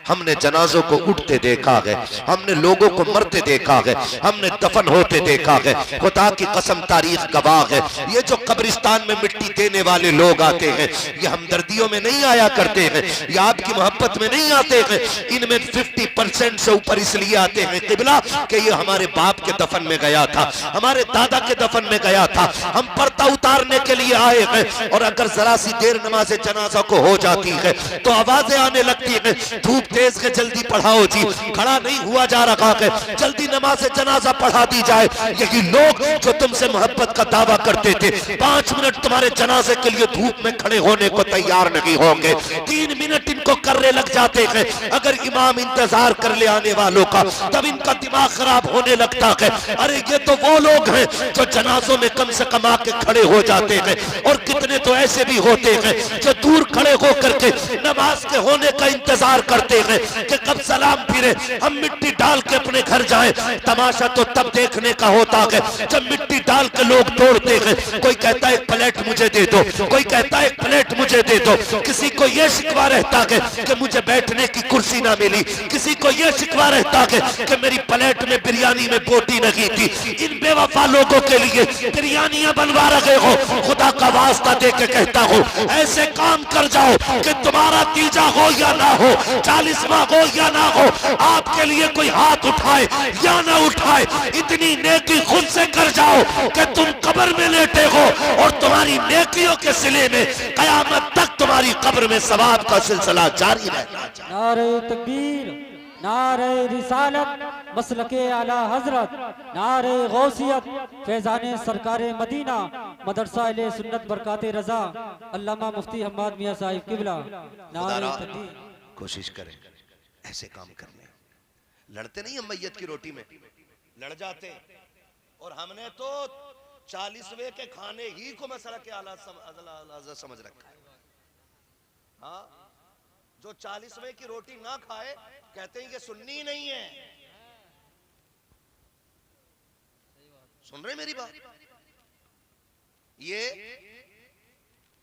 हमने जनाजों को उठते देखा है, हमने लोगों को मरते देखा है, हमने दफन होते देखा है। खुदा की कसम तारीख गवाह है, ये जो कब्रिस्तान में मिट्टी देने वाले लोग आते हैं ये हमदर्दियों में नहीं आया करते हैं, ये आपकी मोहब्बत में नहीं आते हैं। इनमें 50% से ऊपर इसलिए आते हैं किबला कि ये हमारे बाप के दफन में गया था, हमारे दादा के दफन में गया था, हम पर्दा उतारने के लिए आए हैं। और अगर जरा सी देर नमाज जनाजा को हो जाती है तो आवाजें आने लगती है, धूप तेज है जल्दी पढ़ाओ जी, खड़ा नहीं हुआ जा रहा है, जल्दी नमाज जनाजा पढ़ा दी जाए। यही लोग जो तुमसे मोहब्बत का दावा करते थे 5 मिनट तुम्हारे जनाजे के लिए धूप में खड़े होने को तैयार नहीं होंगे, 3 मिनट इनको करने लग जाते हैं। अगर इमाम इंतजार कर ले आने वालों का तब इनका दिमाग खराब होने लगता है। अरे ये तो वो लोग हैं जो जनाजों में कम से कम आके खड़े हो जाते हैं, और कितने तो ऐसे भी होते हैं जो दूर खड़े होकर के नमाज के होने का इंतजार करते हैं कि कब सलाम फिरे, हम मिट्टी डाल के अपने घर जाएं। तमाशा तो तब देखने का होता है जब मिट्टी डाल के लोग तोड़ते हैं। कोई कहता है एक प्लेट मुझे दे दो, कोई कहता है एक प्लेट मुझे दे दो। किसी को यह शिकवा रहता है कि मुझे बैठने की कुर्सी ना मिली, किसी को यह शिकवा रहता है कि मेरी प्लेट में बिरयानी में बोटी नहीं थी। इन बेवफा लोगों के लिए बिरयानियां बनवा रहे हो, खुदा का वास्ता दे के कहता हूं ऐसे काम कर जाओ कि तुम्हारा तीजा हो या ना हो, 40वां हो या ना हो, आपके लिए कोई हाथ उठाए या ना उठाए, इतनी नेकी खुद से कर जाओ कि तुम कब्र में लेटे हो और तुम्हारी नेकियों के सिले में कयामत तक तुम्हारी कब्र में सवाब का सिलसिला जारी रहना। नारे तकबीर, नारे रिसालत, मसलके आला हजरत, नारे गौसियत, फैजाने सरकारे मदीना, मदरसा अहले सुन्नत बरकाते रजा, अल्लामा मुफ्ती हम्माद मियां साहिब किबला। नारे तकबीर। कोशिश करें ऐसे काम करने, लड़ते नहीं हम मैयत की रोटी में, लड़ जाते हैं। और हमने तो 40वें के खाने ही को मसला के आला समझ रखा है। हाँ, जो 40वें की रोटी ना खाए कहते हैं कि सुन्नी नहीं है। सुन रहे मेरी बात? ये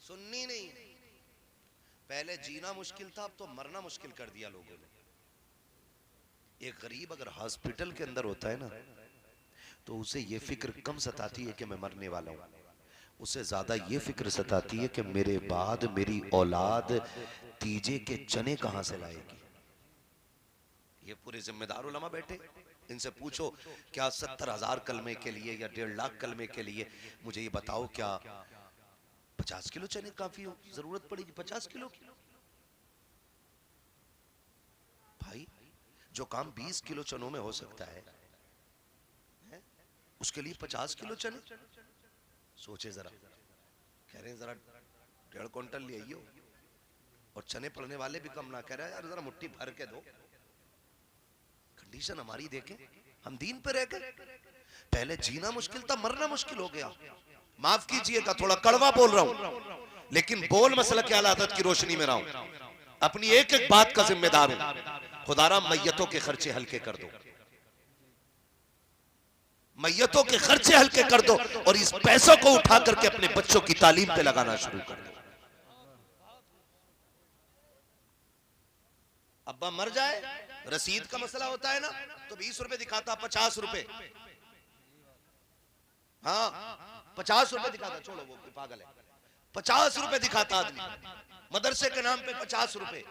सुन्नी नहीं। पहले जीना मुश्किल था, अब तो मरना मुश्किल कर दिया लोगों ने। एक गरीब अगर हॉस्पिटल के अंदर होता है ना तो उसे ये फिक्र कम सताती है कि मैं मरने वाला हूं, उसे ज्यादा ये फिक्र सताती है कि मेरे बाद मेरी औलाद तीजे के चने कहां से लाएगी। ये पूरे जिम्मेदार उलमा बैठे, इनसे पूछो क्या 70,000 कलमे के लिए या 1.5 लाख कलमे के लिए मुझे ये बताओ क्या 50 किलो चने काफी हो, जरूरत पड़ेगी 50 किलो की? भाई जो काम 20 किलो चनों में हो सकता है उसके लिए 50 किलो चने? सोचे जरा, कह रहे हैं जरा 1.5 क्विंटल ले आइयो, और चने पड़ने वाले भी कम ना कह रहे यार जरा मुट्ठी भर के दो। कंडीशन हमारी देखें, हम दीन पे रह गए। पहले जीना मुश्किल था, मरना मुश्किल हो गया। माफ कीजिएगा थोड़ा कड़वा बोल रहा हूं, लेकिन बोल मसला के आदत की रोशनी में रहा हूं, अपनी एक एक बात का जिम्मेदार हूं। खुदारा मैयतों के खर्चे हल्के कर दो, मैयतों के खर्चे हल्के कर दो, और इस पैसों को उठा करके अपने बच्चों की तालीम पे लगाना शुरू कर दो। अब्बा मर जाए, रसीद का मसला होता है ना, तो 20 रुपए दिखाता, 50 रुपए, हाँ 50 रुपए दिखाता, छोड़ो वो पागल है, 50 रुपए दिखाता आदमी मदरसे के नाम पे 50 रुपए।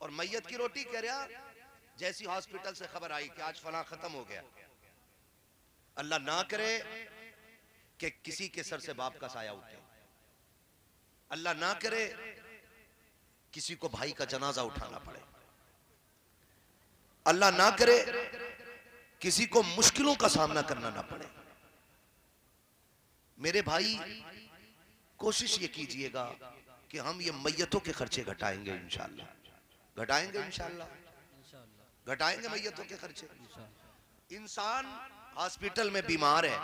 और मैयत की रोटी कह रहा, जैसी हॉस्पिटल से खबर आई कि आज फला खत्म हो गया, अल्लाह ना करे कि किसी के सर से बाप का साया उठे, अल्लाह ना करे किसी को भाई का जनाजा उठाना पड़े, अल्लाह ना करे किसी को मुश्किलों का सामना करना ना पड़े। मेरे भाई कोशिश ये कीजिएगा कि हम ये मैयतों के खर्चे घटाएंगे इंशाअल्लाह, घटाएंगे इंशाअल्लाह, घटाएंगे मैयतों के खर्चे। इंसान हॉस्पिटल में बीमार है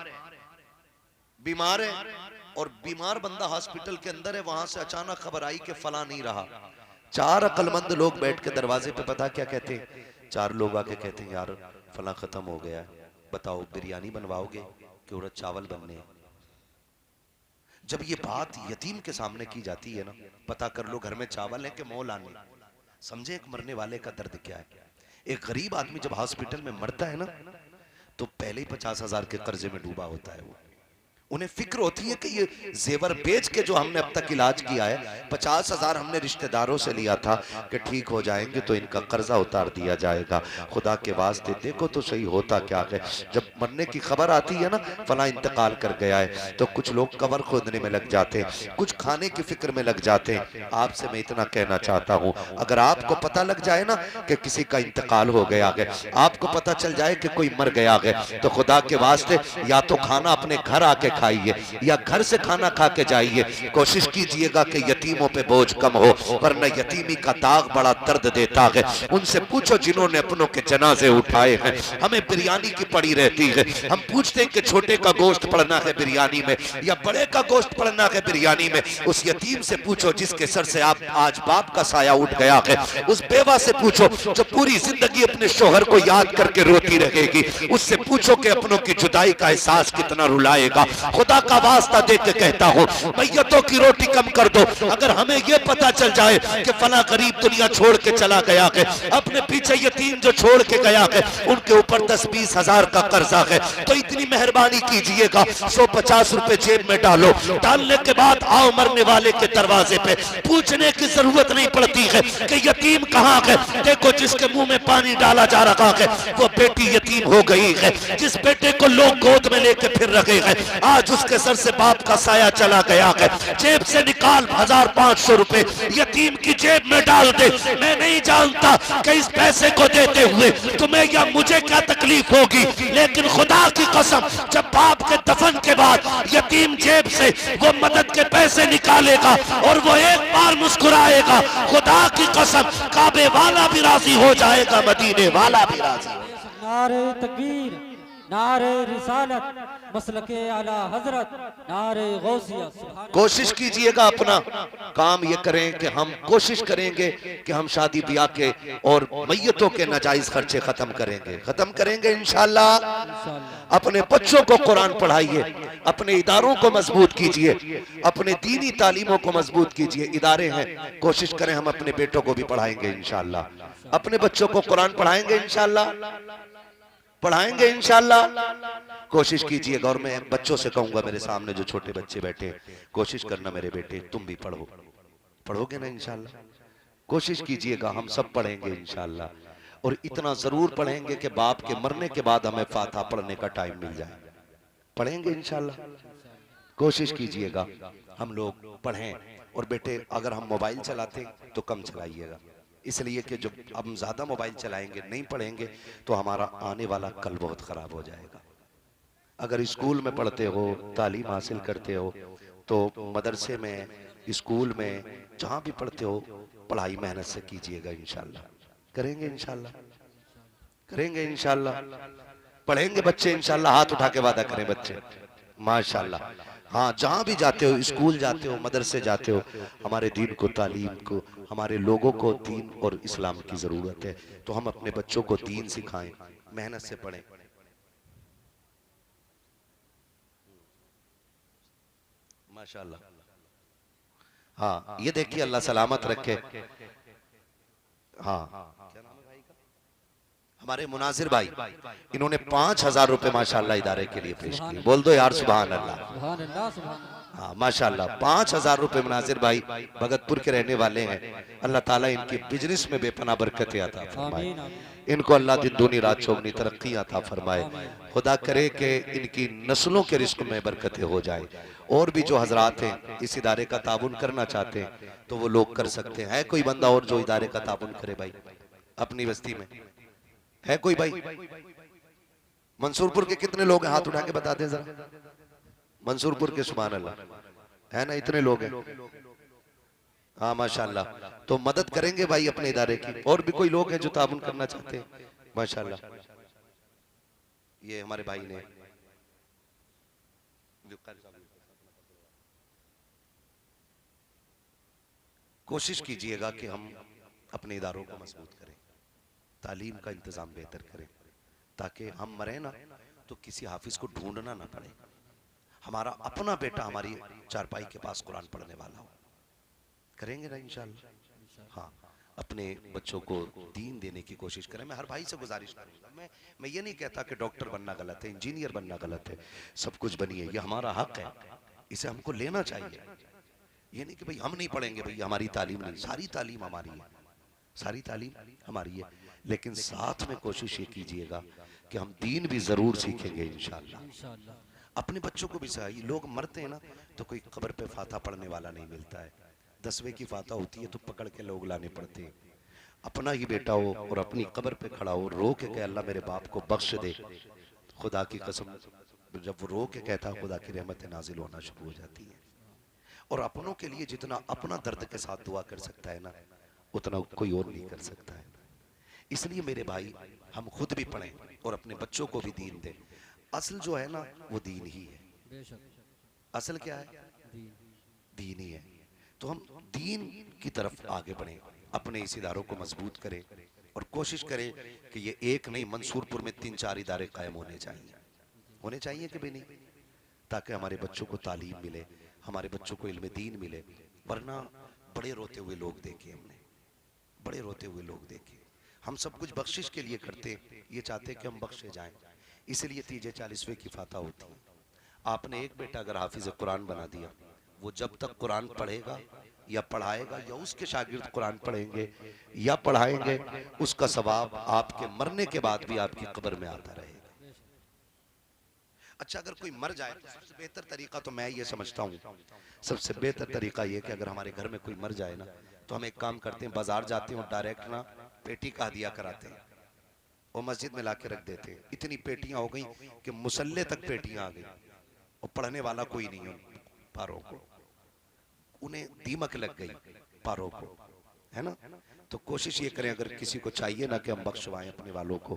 और बीमार बंदा हॉस्पिटल के अंदर है, वहां से अचानक खबर आई कि फला नहीं रहा। 4 अक्लमंद लोग बैठ के दरवाजे पे पता क्या कहते हैं, 4 लोग आके कहते हैं यार फला खत्म हो गया, बताओ बिरयानी बनवाओगे कि उड़द चावल बनने हैं। जब ये बात यतीम के सामने की जाती है ना, पता कर लो घर में चावल है कि मोल आने, समझे एक मरने वाले का दर्द क्या है। एक गरीब आदमी जब हॉस्पिटल में मरता है ना, तो पहले ही 50,000 के कर्जे में डूबा होता है। वो उन्हें फिक्र होती है कि ये जेवर बेच के जो हमने अब तक इलाज किया है, 50,000 हमने रिश्तेदारों से लिया था कि ठीक हो जाएंगे तो इनका कर्जा उतार दिया जाएगा। खुदा के वास्ते देखो तो सही होता क्या है, जब मरने की खबर आती है ना फला इंतकाल कर गया है, तो कुछ लोग कबर खोदने में लग जाते हैं, कुछ खाने की फिक्र में लग जाते हैं। आपसे मैं इतना कहना चाहता हूँ, अगर आपको पता लग जाए ना कि किसी का इंतकाल हो गया है, आपको पता चल जाए कि कोई मर गया है, तो खुदा के वास्ते या तो खाना अपने घर आके खाइए या घर से खाना खा के जाइए। कोशिश कीजिएगा कि यतीमों पे बोझ कम हो, वरना यतीमी का दाग बड़ा दर्द देता है। उनसे पूछो जिन्होंने अपनों के जनाजे उठाए हैं, हमें बिरयानी की पड़ी रहती है, हम पूछते हैं कि छोटे का गोश्त पड़ना है बिरयानी में या बड़े का गोश्त पड़ना है बिरयानी में। उस यतीम से पूछो जिसके सर से आप आज बाप का साया उठ गया है, उस बेवा से पूछो जो पूरी जिंदगी अपने शोहर को याद करके रोती रहेगी, उससे पूछो कि अपनों की जुदाई का एहसास कितना रुलाएगा। खुदा का वास्ता दे के कहता हूँ, मैयतों की रोटी कम कर दो। अगर हमें यह पता चल जाए कि फला गरीब दुनिया छोड़ के चला गया है, अपने पीछे यतीम जो छोड़ के गया है उनके ऊपर 10-20 हजार का कर्जा है, तो इतनी मेहरबानी कीजिएगा 150 रुपए जेब में डालो। डालने के बाद आओ मरने वाले के दरवाजे पे, पूछने की जरूरत नहीं पड़ती है कि यतीम कहाँ है। देखो जिसके मुंह में पानी डाला जा रहा है वो बेटी यतीम हो गई है, जिस बेटे को लोग गोद में लेके फिर रहे हैं आज उसके सर से बाप का साया चला गया है। जेब से निकाल 1500 रुपए यतीम की जेब में डाल दे। मैं नहीं जानता कि इस पैसे को देते हुए तुम्हें या मुझे क्या तकलीफ होगी, लेकिन खुदा की कसम जब बाप के दफन के बाद यतीम जेब से वो मदद के पैसे निकालेगा और वो एक बार मुस्कुराएगा, खुदा की कसम काबे वाला भी राजी हो जाएगा, मदीने वाला भी राजी हो। नारे तकबीर, नारे रिसालत, मसलके आला हजरत, नारे गौसियत। कोशिश कीजिएगा, अपना काम ये करें कि हम कोशिश करेंगे कि हम शादी ब्याह के और मैयतों के नाजायज खर्चे खत्म करेंगे इंशाअल्लाह। अपने बच्चों को कुरान पढ़ाइए, अपने इदारों को मजबूत कीजिए, अपने दीनी तालीमों को मजबूत कीजिए। इदारे हैं, कोशिश करें हम अपने बेटों को भी पढ़ाएंगे इंशाअल्लाह, अपने बच्चों को कुरान पढ़ाएंगे इंशाअल्लाह। कोशिश कीजिएगा। और मैं बच्चों से कहूंगा, मेरे सामने जो छोटे बच्चे बैठे, कोशिश करना मेरे बेटे तुम भी पढ़ोगे ना इंशाअल्लाह। कोशिश कीजिएगा, हम सब पढ़ेंगे इंशाअल्लाह, और इतना जरूर पढ़ेंगे कि बाप के मरने के बाद हमें फातिहा पढ़ने का टाइम मिल जाए। पढ़ेंगे इंशाअल्लाह। कोशिश कीजिएगा हम लोग पढ़ें। और बेटे अगर हम मोबाइल चलाते तो कम चलाइएगा, इसलिए कि जब हम ज्यादा मोबाइल चलाएंगे, नहीं पढ़ेंगे, तो हमारा आने वाला कल बहुत खराब हो जाएगा। अगर स्कूल में पढ़ते हो, तालीम हासिल करते हो, तो मदरसे में, स्कूल में, जहां भी पढ़ते हो, पढ़ाई मेहनत से कीजिएगा इंशाअल्लाह। करेंगे इंशाअल्लाह। पढ़ेंगे बच्चे इंशाअल्लाह। हाथ उठा के वादा करें बच्चे, माशाअल्लाह। हाँ, जहां भी जाते हो, स्कूल जाते हो, मदरसे जाते हो, हमारे दीन को, तालीम को, हमारे लोगों को दीन और इस्लाम की जरूरत है, तो हम अपने बच्चों को दीन सिखाएं, मेहनत से पढ़ें। माशाअल्लाह। हाँ, ये देखिए, अल्लाह सलामत रखे। हाँ, हमारे मुनाजिर भाई, इन्होंने 5,000 रुपए माशाअल्लाह इदारे के लिए पेश किए। बोल दो यार सुभान अल्लाह। हाँ माशाअल्लाह, 5,000 रुपए मुनाजिर भाई भगतपुर के रहने वाले हैं। अल्लाह ताला इनकी बिजनेस में बेपना बरकतें अता फरमाए, इनको अल्लाह दिन दूनी रात चौगनी तरक्की अता फरमाए। खुदा करे कि इनकी नस्लों के रिस्क में बरकतें हो जाए। और भी जो हजरात हैं इस इदारे का ताबुन करना चाहते हैं तो वो लोग कर सकते हैं। है कोई बंदा और जो इदारे का ताबुन करे भाई अपनी बस्ती में? है कोई भाई? मंसूरपुर के कितने लोग हैं? हाथ उठा के बता दें जरा। मंसूरपुर के सुभान अल्लाह, है ना, इतने लोग हैं। हाँ माशाअल्लाह। तो मदद करेंगे भाई अपने इदारे की। और भी कोई लोग हैं जो ताबुन करना चाहते हैं? माशाअल्लाह। ये हमारे भाई ने कोशिश कीजिएगा कि हम अपने इदारों को मजबूत करें, तालीम का इंतजाम बेहतर करें, ताकि हम मरे ना तो किसी हाफिज को ढूंढना ना पड़े, हमारा अपना बेटा हमारी चारपाई के पास कुरान पढ़ने वाला हो। करेंगे ना इंशाअल्लाह। हाँ, अपने बच्चों को दीन देने की कोशिश करें। मैं हर भाई से गुजारिश करूंगा, मैं ये नहीं कहता कि डॉक्टर बनना गलत है, इंजीनियर बनना गलत है, सब कुछ बनिए, ये हमारा हक है, इसे हमको लेना चाहिए। ये नहीं कि भाई हम नहीं पढ़ेंगे, भाई हमारी तालीम नहीं, सारी तालीम हमारी है, सारी तालीम हमारी है, लेकिन साथ में कोशिश ये कीजिएगा कि हम दीन भी जरूर सीखेंगे इंशाअल्लाह। इंशाअल्लाह। अपने बच्चों को भी सही, लोग मरते हैं ना तो कोई कब्र पे फाता पढ़ने वाला नहीं मिलता है, 10वें की फाता होती है तो पकड़ के लोग लाने पड़ते हैं। अपना ही बेटा हो और अपनी कब्र पे खड़ा हो, रो के कहे अल्लाह मेरे बाप को बख्श दे, खुदा की कसम जब वो रो के कहता है खुदा की रहमत नाजिल होना शुरू हो जाती है। और अपनों के लिए जितना अपना दर्द के साथ दुआ कर सकता है ना, उतना कोई और नहीं कर सकता है। इसलिए मेरे भाई, हम खुद भी पढ़ें और अपने बच्चों को भी दीन दें। असल जो है ना वो दीन ही है। बेशक। असल क्या है? दीन। दीन ही है। तो हम दीन की तरफ आगे बढ़ें, अपने इस इदारों को मजबूत करें और कोशिश करें कि ये एक नहीं, मंसूरपुर में 3-4 इदारे कायम होने चाहिए कि भी नहीं, ताकि हमारे बच्चों को तालीम मिले, हमारे बच्चों को इल्म दीन मिले। वरना बड़े रोते हुए लोग देखे हमने, बड़े रोते हुए लोग देखे। हम सब कुछ बख्शिश के लिए करते, ये चाहते कि हम बख्शे जाएं, इसलिए 30-40वें की फाता होती है। आपने एक बेटा अगर हाफिज कुरान बना दिया, वो जब तक कुरान पढ़ेगा या पढ़ाएगा या उसके शागिर्द कुरान पढ़ेंगे या पढ़ाएंगे, उसका सवाब आपके मरने के बाद भी आपकी कब्र में आता रहेगा। अच्छा, अगर कोई मर जाए तो सबसे बेहतर तरीका तो मैं ये समझता हूँ, सबसे बेहतर तरीका ये कि अगर हमारे घर में कोई मर जाए ना, तो हम एक काम करते हैं, बाजार जाते हैं और डायरेक्ट ना पेटी का हदिया कराते हैं और मस्जिद में लाके रख देते हैं। इतनी पेटियां हो गई कि मुसल्ले तक पेटियां आ गई और पढ़ने वाला कोई नहीं है। पारों को उन्हें दीमक लग गई, पारों को, है ना। तो कोशिश ये करें, अगर किसी को चाहिए ना कि हम बख्शवाएं अपने वालों को,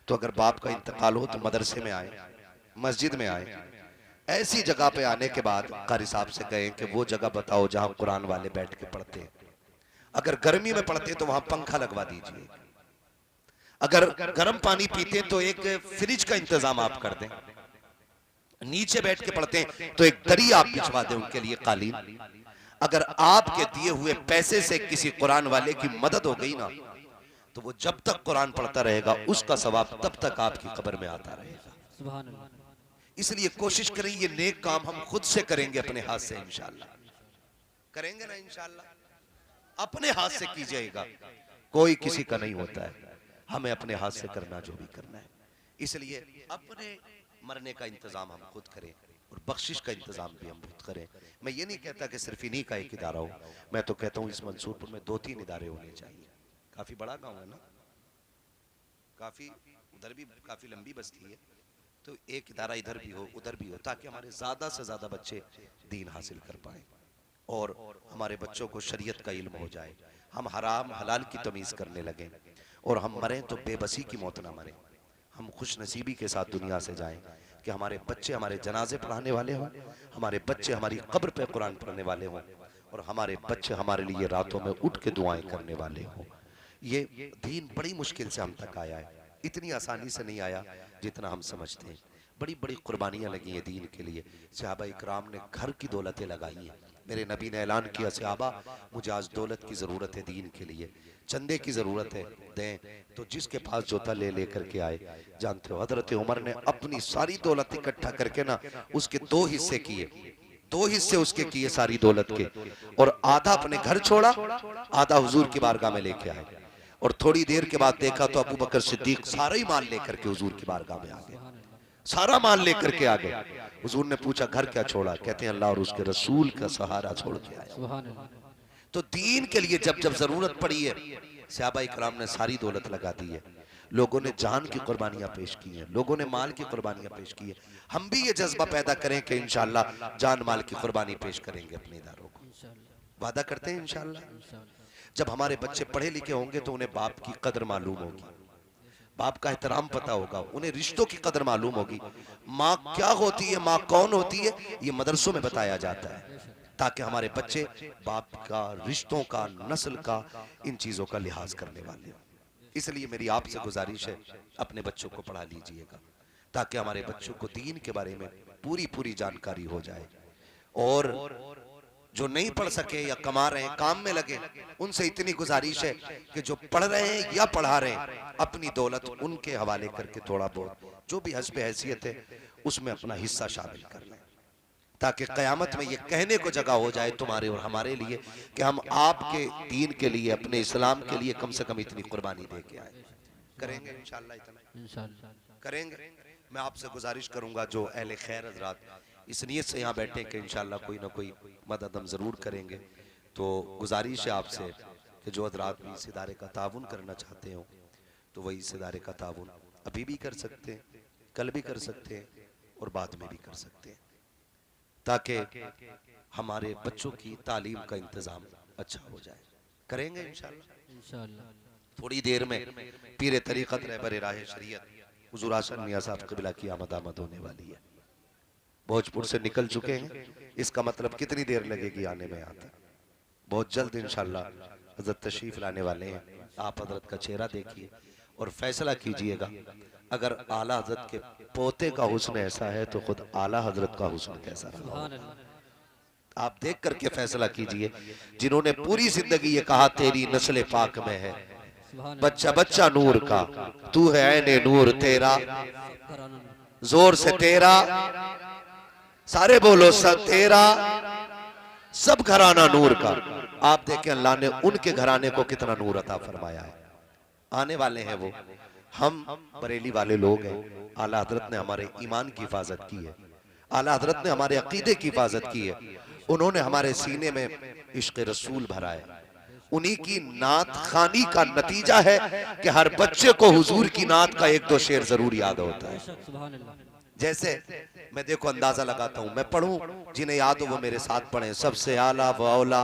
तो अगर बाप का इंतकाल हो तो मदरसे में आए, मस्जिद में आए, ऐसी जगह पे आने के बाद कारी साहब से कहें कि वो जगह बताओ जहां कुरान वाले बैठ के पढ़ते हैं। अगर गर्मी में पढ़ते तो वहां पंखा लगवा दीजिए, अगर गर्म पानी पीते तो एक फ्रिज का इंतजाम आप कर दें, नीचे बैठ के पढ़ते हैं तो एक दरी आप बिछवा दें उनके लिए, कालीन। अगर आपके दिए हुए पैसे से किसी कुरान वाले की मदद हो गई ना, तो वो जब तक कुरान पढ़ता रहेगा उसका सवाब तब तक आपकी कब्र में आता रहेगा। सुभान अल्लाह। इसलिए कोशिश करें ये नेक काम हम खुद से करेंगे, अपने हाथ से इंशाअल्लाह करेंगे ना, इंशाअल्लाह अपने हाथ से कीजिएगा, कोई किसी का नहीं होता है, हमें अपने हाथ से करना जो भी करना है। इसलिए अपने मरने का इंतजाम हम खुद करें और बख्शिश का इंतजाम भी हम खुद करें। मैं ये नहीं कहता कि सिर्फ इन्हीं का एक इदारा हो, मैं तो कहता हूँ इस मंसूरपुर में 2-3 इदारे होने चाहिए। काफी बड़ा गांव है ना, काफी उधर भी काफी लंबी बस्ती है, तो एक इदारा इधर भी हो उधर भी हो, ताकि हमारे ज्यादा से ज्यादा बच्चे दीन हासिल कर पाए और हमारे बच्चों को शरीयत का इल्म हो जाए, हम हराम हलाल की तमीज करने लगे और हम मरें तो बेबसी की मौत ना मरें, हम खुश नसीबी के साथ दुनिया से जाएं कि हमारे बच्चे हमारे जनाजे पढ़ाने वाले हों, हमारे बच्चे हमारी कब्र पे कुरान पढ़ने वाले हों और हमारे बच्चे हमारे लिए रातों में उठ के दुआएं करने वाले हों। ये दीन बड़ी मुश्किल से हम तक आया है, इतनी आसानी से नहीं आया जितना हम समझते हैं। बड़ी बड़ी कुर्बानियां लगी हैं दीन के लिए। सहाबा इकराम ने घर की दौलतें लगाई हैं। मेरे नबी ने ऐलान किया, सहाबा मुझे आज दौलत की ज़रूरत है, दीन के लिए चंदे की ज़रूरत है, दें। तो जिसके पास जो था ले लेकर के आए। जानते हो हजरत उमर ने अपनी सारी दौलत इकट्ठा करके ना उसके 2 हिस्से किए, 2 हिस्से उसके किए सारी दौलत के, और आधा अपने घर छोड़ा, आधा हुजूर की बारगाह में लेके आए। और थोड़ी देर के बाद देखा तो अबू बकर सिद्दीक सारा ही माल लेकर के हुजूर की बारगाह में आ गए, सारा माल लेकर के आ गए। हुजूर ने पूछा घर क्या छोड़ा? कहते हैं अल्लाह और उसके रसूल का सहारा छोड़ के आया। तो दीन के लिए जब जब जरूरत पड़ी है, सहाबा इकराम ने सारी दौलत लगा दी है। लोगों ने जान की कुर्बानियां पेश की हैं, लोगों ने माल की कुर्बानियां पेश की है। हम भी ये जज्बा पैदा करें कि इंशाअल्लाह जान माल की कुर्बानी पेश करेंगे अपने इदारों को, वादा करते हैं इंशाअल्लाह। जब हमारे बच्चे पढ़े लिखे होंगे तो उन्हें बाप की कदर मालूम होगी, बाप का एहतराम पता होगा, उन्हें रिश्तों की कदर मालूम होगी। माँ क्या होती है, माँ कौन होती है, ये मदरसों में बताया जाता है, ताकि हमारे बच्चे बाप का, रिश्तों का, नस्ल का, इन चीजों का लिहाज करने वाले हों। इसलिए मेरी आपसे गुजारिश है, अपने बच्चों को पढ़ा लीजिएगा, ताकि हमारे बच्चों को दीन के बारे में पूरी पूरी जानकारी हो जाए। और जो नहीं पढ़ सके या कमा रहे हैं, काम में लगे, उनसे इतनी गुजारिश है कि जो पढ़ रहे हैं या पढ़ा रहे हैं अपनी दौलत उनके हवाले करके थोड़ा बहुत जो भी हस्ब हैसियत है उसमें अपना हिस्सा शामिल कर लें, ताकि कयामत में ये कहने को जगह हो जाए तुम्हारे और हमारे लिए कि हम आपके दीन के लिए, अपने इस्लाम के लिए कम से कम इतनी कुर्बानी दे के आए। करेंगे इंशाअल्लाह, इतना करेंगे। मैं आपसे गुजारिश करूंगा जो अहले खैर हजरात इस नियत से यहाँ बैठे कि इंशाअल्लाह कोई ना कोई मदद हम ज़रूर करेंगे, तो गुजारिश है आपसे कि जो हजरात भी इस इदारे का ताउन करना चाहते हो तो वही इस इदारे का ताउन अभी भी कर सकते हैं, कल भी कर सकते हैं और बाद में भी कर सकते हैं, ताकि हमारे बच्चों की तालीम का इंतज़ाम अच्छा हो जाए। करेंगे इंशाअल्लाह। थोड़ी देर में पीर तरीक़त रहबर राह शरीयत हुज़ूर आसन मियां साहब क़िबला की आमद होने वाली है। भोजपुर से निकल चुके हैं, इसका मतलब कितनी देर लगेगी आने में यहाँ तक। बहुत जल्द इंशाअल्लाह हज़रत तशरीफ लाने वाले हैं। आप हज़रत का चेहरा देखिए और फैसला कीजिएगा, अगर आला हज़रत के पोते का हुस्न ऐसा है तो खुद आला हज़रत का हुस्न कैसा रहा, आप देख करके फैसला कीजिए। जिन्होंने पूरी जिंदगी ये कहा तेरी नस्ल पाक में है, बच्चा बच्चा नूर का, तू है ऐने नूर तेरा, जोर से तेरा, सारे बोलो सब तेरा, सब घराना नूर का। आप देखें अल्लाह ने उनके घराने को कितना नूर अता फरमाया है। आने वाले हैं वो, हम बरेली वाले लोग हैं। आला हजरत ने हमारे ईमान की हिफाजत की है, आला हजरत ने हमारे अकीदे की हिफाजत की है, उन्होंने हमारे सीने में इश्क रसूल भरा है। उन्हीं की नात खानी का नतीजा है कि हर बच्चे को हुजूर की नात का एक दो शेर जरूर याद होता है। जैसे मैं देखो अंदाजा लगाता हूं, मैं पढ़ूं, जिन्हें याद हो वो मेरे साथ पढ़ें। सबसे आला व औला,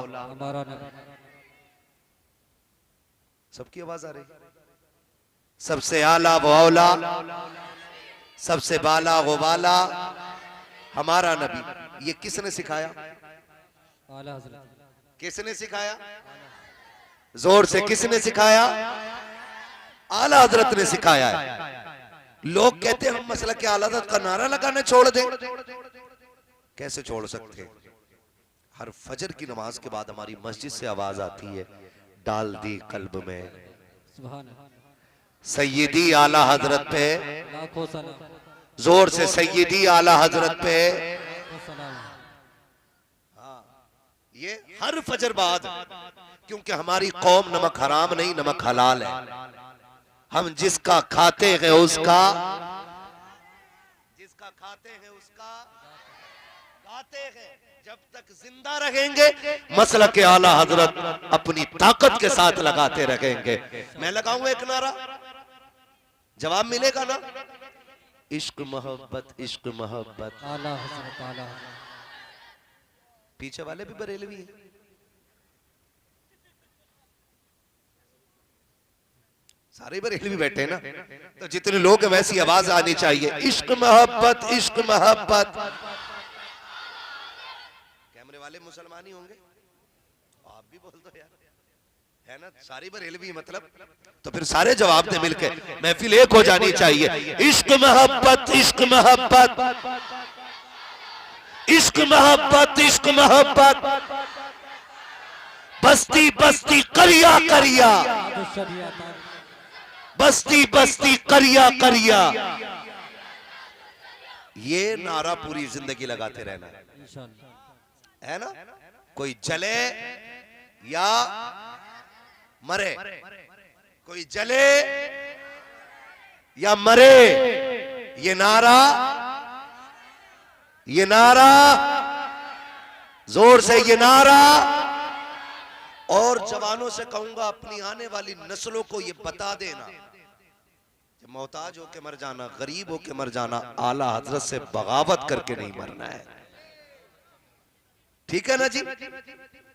सबकी आवाज आ रही, सबसे आला व औला, सबसे बाला व वाला हमारा नबी। ये किसने सिखाया? आला हज़रत। किसने सिखाया? जोर से किसने सिखाया? आला हजरत ने सिखाया है। लोग कहते हैं हम मसला के आला हजरत का नारा लगाना छोड़ दें, कैसे छोड़ सकते हैं? हर फजर की नमाज के बाद हमारी मस्जिद से आवाज आती है, डाल दी कल्ब में सैयदी आला हजरत पे, जोर से सैयदी आला हजरत पे। ये हर फजर बाद, क्योंकि हमारी कौम नमक हराम नहीं नमक हलाल है। हम जिसका खाते हैं उसका, जिसका खाते हैं उसका गाते हैं। जब तक जिंदा रहेंगे मसला के आला हजरत अपनी ताकत के साथ लगाते रहेंगे। मैं लगाऊंगा एक नारा, जवाब मिलेगा ना? इश्क मोहब्बत, इश्क मोहब्बत। आला हज़रत, आला। पीछे वाले भी बरेलवी हैं, सारे बरेलवी बैठे हैं ना, तो जितने लोग हैं वैसी आवाज आनी चाहिए, इश्क मोहब्बत, इश्क मोहब्बत। कैमरे वाले मुसलमान ही होंगे, आप भी बोल दो यार, है ना? सारी बरेलवी मतलब, तो फिर सारे जवाब दे मिलके, महफिल एक हो जानी चाहिए। इश्क मोहब्बत, इश्क मोहब्बत, इश्क मोहब्बत, इश्क मोहब्बत। बस्ती बस्ती करिया करिया, बस्ती बस्ती करिया करिया। ये नारा पूरी जिंदगी लगाते रहना है ना? कोई जले या मरे, कोई जले या मरे, ये नारा, ये नारा, जोर से ये नारा। और जवानों से कहूंगा अपनी आने वाली नस्लों को ये बता देना, मोहताज होके मर जाना, गरीब होके मर जाना, आला हजरत से बगावत करके नहीं मरना है। ठीक है ना जी?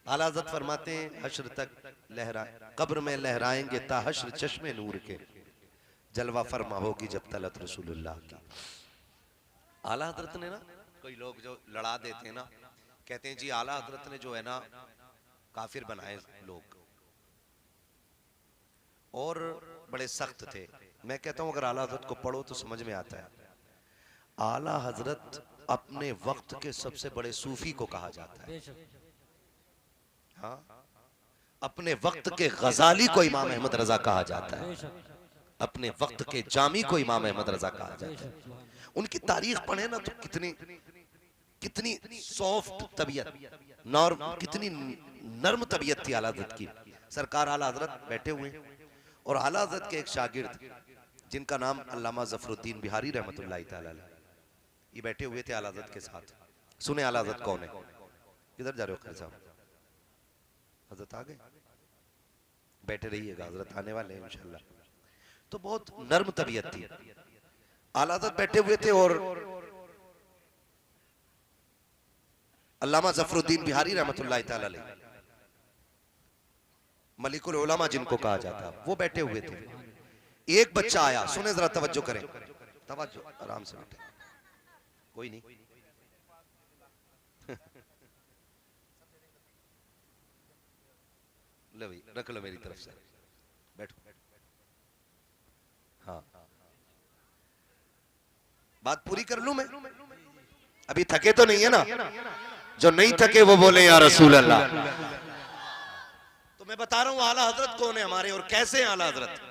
आला हजरत फरमाते हैं हश्र तक लहरा, कब्र में लहराएंगे ता हश्र चश्मे नूर के, जलवा फरमा होगी जब तलत रसूलुल्लाह की। आला हजरत ने ना, कोई लोग जो लड़ा देते हैं ना, कहते हैं जी आला हजरत ने जो है ना काफिर बनाए लोग और बड़े सख्त थे। मैं कहता हूं अगर आला हजरत को पढ़ो तो समझ में आता है। आला हजरत अपने वक्त के सबसे बड़े सूफी को कहा जाता है। हाँ, अपने वक्त के गजाली को इमाम अहमद रजा कहा जाता है, अपने वक्त के जामी को इमाम अहमद रजा कहा जाता है। उनकी तारीख पढ़े ना तो कितनी कितनी सॉफ्ट तबीयत, कितनी नर्म तबीयत थी आला हज़रत की। सरकार आला हज़रत बैठे हुए और आला हज़रत के एक शागिर्द जिनका नाम अल्लामा ज़फ़रुद्दीन बिहारी रहमतुल्लाह तआला अलैह, ये बैठे हुए थे आला हज़रत के साथ। सुने आला हज़रत कौन है? किधर जा रहे हो खैर साहब? हज़रत आ गए, बैठे रहिएगा, हज़रत आने वाले हैं इंशाअल्लाह। तो बहुत नर्म तबीयत थी, आला हज़रत बैठे हुए थे और अल्लामा ज़फ़रुद्दीन बिहारी रहमतुल्लाह तआला अलैह, मलिकुल उलमा जिनको कहा जाता है, वो बैठे हुए थे। एक बच्चा आया, सुने जरा, तवज्जो करें, तवज्जो, आराम से बैठे, कोई नहीं। ले भाई, रख लो मेरी तरफ से, बैठो। हाँ, बात पूरी कर लूं मैं? अभी थके तो नहीं है ना? जो नहीं थके वो बोले या रसूल अल्लाह। तो मैं बता रहा हूं आला हजरत कौन है हमारे और कैसे हैं आला हजरत।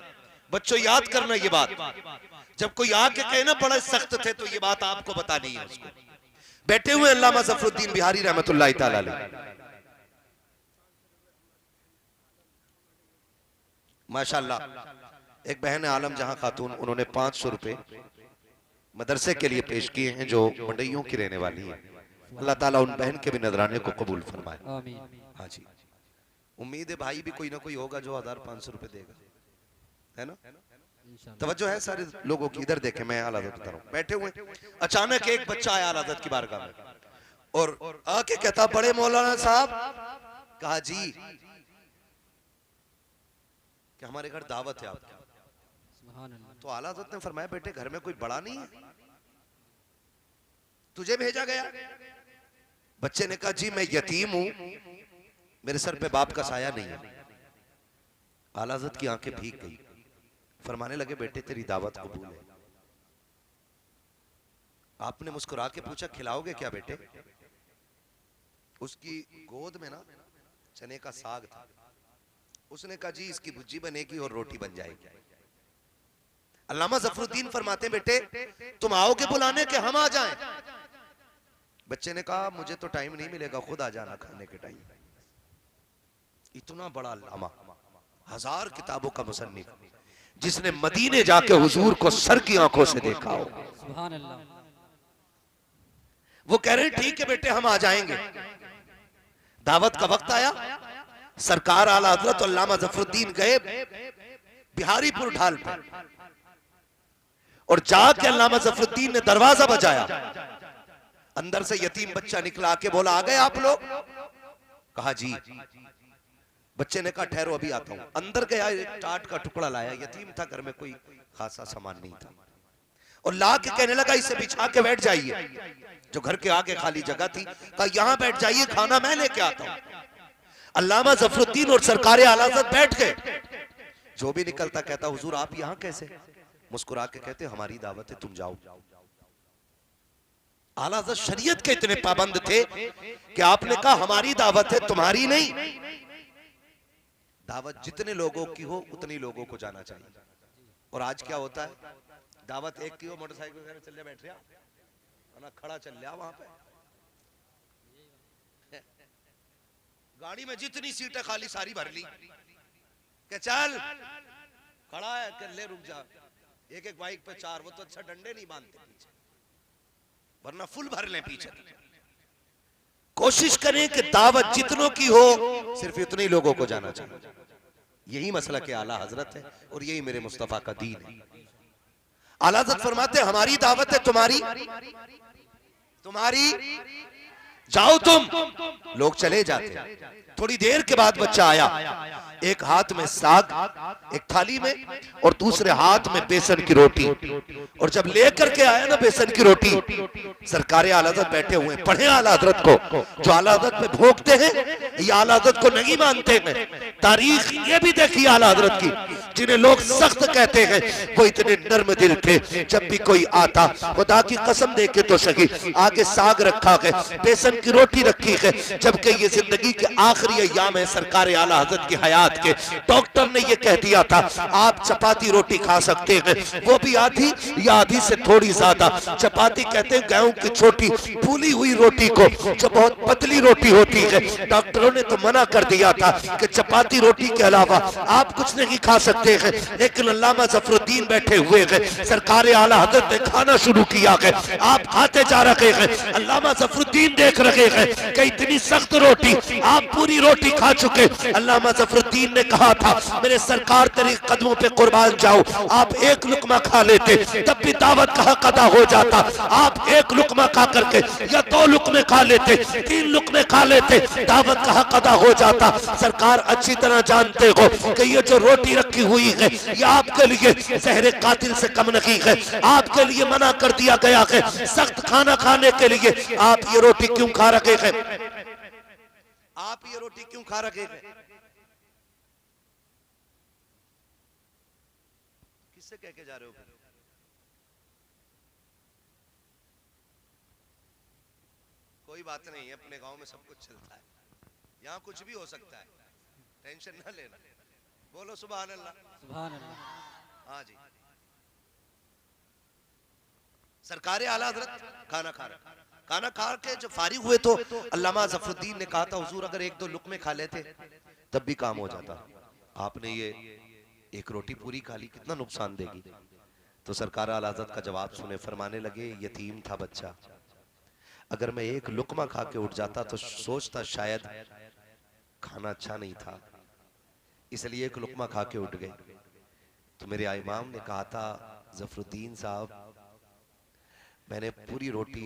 बच्चों याद करना ये बात, जब कोई आके कहे ना बड़ा सख्त थे तो ये बात आपको बतानी है उसको। बैठे हुए अल्लामा ज़फ़रुद्दीन बिहारी रहमतुल्लाह तआला अलैह, माशाअल्लाह। एक बहन आलम जहां खातून, उन्होंने 500 रुपए मदरसे के लिए पेश किए हैं जो मंडइयों की रहने वाली है। अल्लाह ताला उन बहन के भी नजराने को कबूल फरमाए। हाँ जी, उम्मीद है भाई भी कोई ना कोई होगा जो 1500 रुपए देगा, है ना? तवज्जो है सारे लोगों की, इधर देखें, मैं आला हज़रत बता रहा हूं। बैठे हुए अचानक एक बच्चा आया आला हज़रत की बारगाह में और आके कहता, बड़े मौलाना साहब। कहा जी कि हमारे घर दावत है आपकी। तो आला हज़रत ने फरमाया, बेटे घर में कोई बड़ा नहीं है, तुझे भेजा गया। बच्चे ने कहा, जी मैं यतीम हूं, मेरे सर पे बाप का साया नहीं है। आला हज़रत की आंखें भीग गई, फरमाने लगे, बेटे तेरी दावत कबूल है। आपने मुस्कुरा के पूछा, खिलाओगे क्या बेटे? उसकी गोद में ना चने का साग था। उसने कहा, जी इसकी भुज्जी बनेगी और रोटी बन जाएगी। अल्लामा ज़फ़रुद्दीन फरमाते, बेटे तुम आओगे बुलाने के हम आ जाएं? बच्चे ने कहा, मुझे तो टाइम नहीं मिलेगा, खुद आ जाना खाने के टाइम। इतना बड़ा अल्लामा, 1000 किताबों का मुसन्निफ, जिसने मदीने जाके हुजूर को सर की आंखों से देखा हो। सुभान अल्लाह। वो कह रहे हैं, ठीक है बेटे हम आ जाएंगे। दावत का वक्त आया, सरकार आला हज़रत अल्लामा ज़फ़रुद्दीन गए बिहारीपुर ढाल पे और जाके अल्लामा ज़फ़रुद्दीन ने दरवाजा बजाया। अंदर से यतीम बच्चा निकला, आके बोला, आ गए आप लोग? कहा जी। बच्चे ने कहा, ठहरो अभी आता हूं। अंदर गया, एक टाट का टुकड़ा लाया, यतीम था, घर में कोई खासा सामान नहीं था, और ला के कहने लगा, इसे बिछा के बैठ जाइए। जो घर के आगे खाली जगह थी, कहा यहां बैठ जाइए, खाना मैं लेके आता हूं। अल्लामा ज़फ़रुद्दीन और सरकार आला हज़रत बैठ गए। जो भी निकलता कहता, हुजूर आप यहां कैसे? मुस्कुरा के कहते, हमारी दावत है, तुम जाओ। आला हज़रत शरीयत के इतने पाबंद थे कि आपने कहा, हमारी दावत है, तुम्हारी नहीं। दावत जितने लोगों की हो उतनी लोगों को जाना चाहिए। और आज क्या होता है, दावत एक की हो, मोटरसाइकिल वगैरह चल बैठ रहा ना, खड़ा चल रहा वहां पे, गाड़ी में जितनी सीटें खाली सारी भर ली, के चल खड़ा है, के ले रुक जा। एक एक बाइक पे 4, वो तो अच्छा डंडे नहीं बांधते पीछे, वरना फुल भर लें पीछे। कोशिश करें कि दावत जितनों की हो सिर्फ इतने लोगों को जाना चाहिए। यही मसला के आला हजरत है और यही मेरे मुस्तफा का दीन है। आला हजरत फरमाते, हमारी दावत है, तुम्हारी जाओ तुम। लोग चले जाते। थोड़ी देर के बाद बच्चा आया, एक हाथ में साग, एक थाली में, और दूसरे हाथ में बेसन की रोटी। और जब लेकर के आया ना बेसन की रोटी, सरकारे आला हज़रत बैठे हुए, पढ़े आला हज़रत को, जो आला हज़रत में भोंकते हैं, ये आला हज़रत को नहीं मानते हैं। तारीख ये भी देखी आला हजरत की, जिन्हें लोग सख्त कहते हैं वो इतने नर्म दिल थे। जब भी कोई आता, खुदा की कसम दे के तो सही, आगे साग रखा है, बेसन की रोटी रखी है, जबकि ये जिंदगी के आखिरी अय्याम है सरकार आला हजरत की हयात के। डॉक्टर ने ये कह दिया था आप चपाती रोटी खा सकते हैं, वो भी आधी या आधी से थोड़ी ज्यादा। चपाती कहते हैं गेहूं की छोटी फूली हुई रोटी को, जो बहुत पतली रोटी होती है। डॉक्टरों ने तो मना कर दिया था कि चपाती रोटी के अलावा आप कुछ नहीं खा सकते हैं, लेकिन अल्लामा ज़फरुद्दीन बैठे हुए हैं, सरकार आला हज़रत ने खाना शुरू किया है, आप खाते जा रहे हैं, अल्लामा ज़फरुद्दीन देख रहे हैं कि इतनी सख्त रोटी आप पूरी रोटी खा चुके। अल्लामा ज़फरुद्दीन ने कहा था मेरे सरकार तेरे कदमों पे कुर्बान जाओ, आप एक लुकमा खा लेते तब भी दावत का हक अदा हो जाता। आप एक लुकमा खा करके या 2 लुकमे खा लेते, 3 लुकमे खा लेते, दावत का हक अदा हो जाता। सरकार अच्छी तरह जानते हो कि ये जो रोटी रखी हुई है ये आपके लिए जहर कातिल से कम नहीं है, आपके लिए मना कर दिया गया है सख्त खाना खाने के लिए। आप ये रोटी क्यों खा रहे हैं? आप ये रोटी क्यों खा रहे हैं? किससे कह के जा रहे हो? कोई बात नहीं है, अपने गांव में सब कुछ चलता है, यहाँ कुछ भी हो सकता है, टेंशन ना लेना। बोलो सुभान अल्लाह। सुभान अल्लाह। हाँ जी, सरकार आला हज़रत खाना खा के जब फारिग हुए तो अल्लामा ज़फरुद्दीन ने कहा था हुजूर अगर 1-2 लुकमे खा लेते तब भी काम हो जाता, आपने ये एक रोटी पूरी खा ली, कितना नुकसान देगी। तो सरकार आला हज़रत का जवाब सुने, फरमाने लगे यतीम था बच्चा, अगर मैं एक लुकमा खा के उठ जाता तो सोचता शायद खाना अच्छा नहीं था, इसलिए एक लुकमा खा के उठ गए। तो मेरे इमाम ने कहा था ज़फरुद्दीन साहब मैंने पूरी रोटी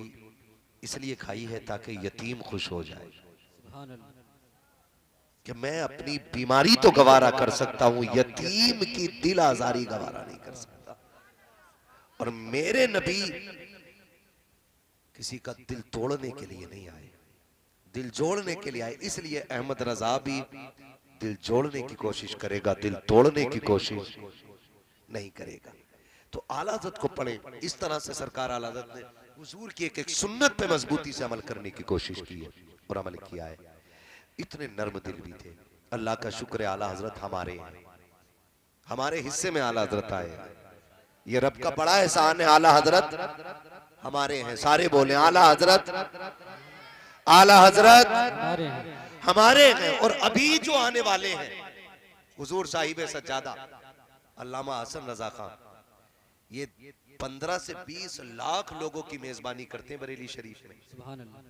इसलिए खाई है ताकि यतीम खुश हो जाए, कि मैं अपनी बीमारी तो गवारा कर सकता हूं, यतीम की दिल आजारी गवारा नहीं कर सकता। और मेरे नबी किसी का दिल तोड़ने के लिए नहीं आए, दिल जोड़ने के लिए आए। इसलिए अहमद रजा भी दिल जोड़ने की कोशिश करेगा, दिल तोड़ने की कोशिश नहीं करेगा। तो आला हज़रत को पढ़े, इस तरह से सरकार आला हज़रत ने हुजूर की एक सुन्नत पे मजबूती से अमल करने की कोशिश की है और अमल किया है। इतने नर्म दिल भी थे। अल्लाह का शुक्र है आला हज़रत हमारे हैं, हमारे हिस्से में आला हज़रत आए। ये रब का बड़ा एहसान है, आला हज़रत हमारे हैं। सारे बोले आला हज़रत, आला हज़रत हमारे हैं। और अभी जो आने वाले हैं हुजूर साहिब सज्जादा अल्लामा हसन रजा खान, ये 15 से 20 लाख लोगों की मेजबानी करते हैं बरेली शरीफ में। सुभान अल्लाह।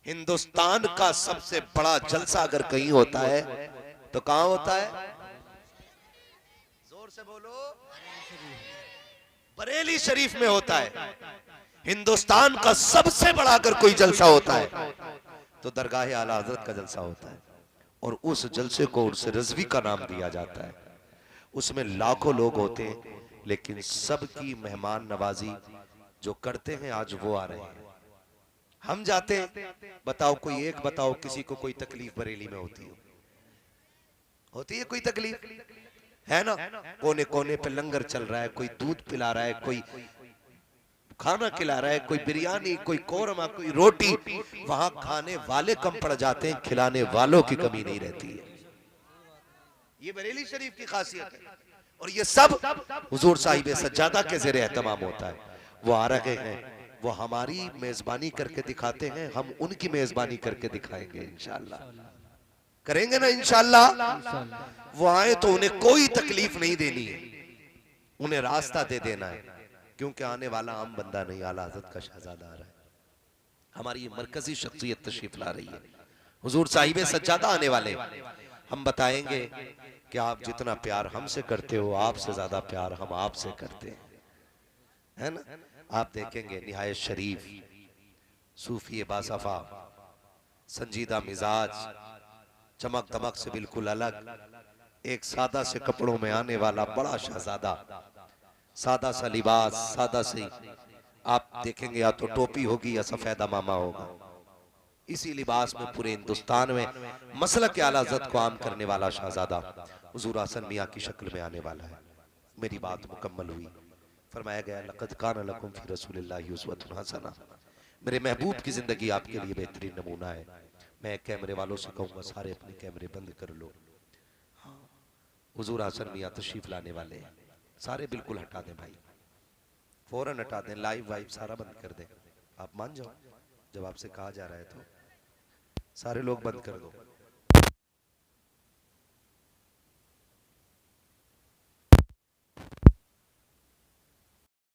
हिंदुस्तान का सबसे बड़ा जलसा अगर कहीं होता है तो कहां होता है? जोर से बोलो, बरेली शरीफ में होता है। हिंदुस्तान का सबसे बड़ा अगर कोई जलसा होता है तो दरगाह आला हज़रत का जलसा होता है। और उस जलसे को उर्स रज़वी का नाम दिया जाता है। उसमें लाखों लोग होते हैं, लेकिन सबकी मेहमान नवाजी जो करते हैं आज वो आ रहे हैं। हम जाते हैं, बताओ कोई एक बताओ किसी को कोई तकलीफ बरेली में होती है कोई तकलीफ है ना? कोने कोने पे लंगर चल रहा है, कोई दूध पिला रहा है, कोई खाना खिला रहा है, कोई बिरयानी, कोई कोरमा, कोई रोटी। वहां खाने वाले कम पड़ जाते हैं, खिलाने वालों की कमी नहीं रहती है। ये बरेली शरीफ की खासियत है। और ये सब हुजूर साहिब सज्जादा के ज़ेरे एहतमाम होता है। वो आ रहे हैं, वो हमारी मेजबानी करके दिखाते हैं, हम उनकी मेजबानी करके दिखाएंगे इंशाअल्लाह। करेंगे ना इंशाअल्लाह। वो आए तो उन्हें कोई तकलीफ नहीं देनी है, उन्हें रास्ता दे देना है, क्योंकि आने वाला आम बंदा नहीं, आला हज़रत का शहजादा आ रहा है। हमारी ये मरकजी शख्सियत तशरीफ ला रही है। हुजूर साहिब सज्जादा आने वाले, हम बताएंगे कि आप जितना प्यार हमसे करते हो, आपसे ज्यादा प्यार हम आपसे करते हैं, है ना? आप देखेंगे निहायत शरीफ, सूफी बासफा, संजीदा मिजाज, चमक दमक से बिल्कुल अलग, एक सादा से कपड़ों में आने वाला बड़ा शहजादा, सादा सा लिबास, सादा सी। आप देखेंगे या तो टोपी होगी या सफेदा मामा होगा, इसी लिबास में पूरे हिंदुस्तान में मसलक आला हज़रत को आम करने वाला शहजादा हुजूर हसन मियाँ की शक्ल में आने वाला है। मेरी बात मुकम्मल हुई। फरमाया गया लक़द कान लकुम फ़ी रसूलिल्लाहि उस्वतुन हसना, मेरे महबूब की जिंदगी आपके लिए बेहतरीन नमूना है। मैं कैमरे वालों से कहूँगा सारे अपने कैमरे बंद कर लो। हुजूर हसन मियाँ तशरीफ लाने वाले हैं, सारे बिल्कुल हटा दें भाई, फौरन हटा दें, लाइव वाइव सारा बंद कर दें। आप मान जाओ, जब आपसे कहा जा रहा है तो सारे लोग बंद कर दो।